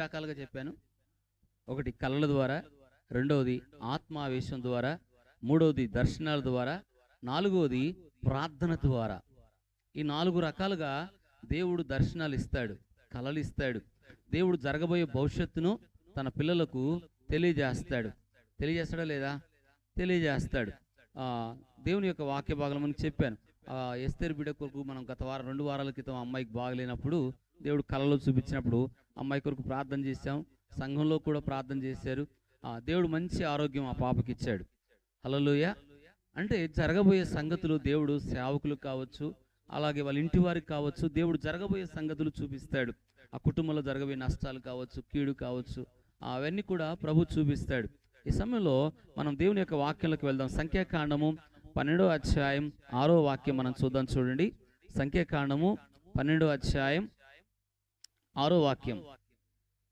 రకాలుగా చెప్పాను. ఒకటి కళల ద్వారా, రెండవది ఆత్మావేశం ద్వారా, మూడవది దర్శనాల ద్వారా, నాలుగవది ప్రార్థన ద్వారా. ఈ 4 రకాలుగా దేవుడు దర్శనాలు ఇస్తాడు, కళలు ఇస్తాడు. దేవుడు జరగబోయే భవిష్యత్తును తన పిల్లలకు తెలియజేస్తాడు. తెలియజేస్తాడా లేదా? తెలియజేస్తాడు. దేవుని యొక్క వాక్య భాగం మనకు చెప్పాను. ఎస్తేరు బిడ్డ కొరకు మనం గత వారం 2 వారాల క్రితం అమ్మాయికి బాగలేనప్పుడు దేవుడు కళలో చూపించినప్పుడు అమ్మాయి కొరకు ప్రార్థన చేశాం. సంఘంలో కూడా ప్రార్థన చేశారు. దేవుడు మంచి ఆరోగ్యం ఆ పాపకి ఇచ్చాడు. హల్లెలూయా. అంటే జరగబోయే సంగతులు దేవుడు సేవకులు కావచ్చు, అలాగే వాళ్ళ ఇంటి వారికి కావచ్చు, దేవుడు జరగబోయే సంగతులు చూపిస్తాడు. ఆ కుటుంబంలో జరగబోయే నష్టాలు కావచ్చు, కీడు కావచ్చు, అవన్నీ కూడా ప్రభు చూపిస్తాడు. ఈ సమయంలో మనం దేవుని యొక్క వాక్యంలోకి వెళ్దాం. సంఖ్యాకాండము 12వ అధ్యాయం 6వ వాక్యం మనం చూద్దాం. చూడండి, సంఖ్యాకాండము 12వ అధ్యాయం 6వ వాక్యం.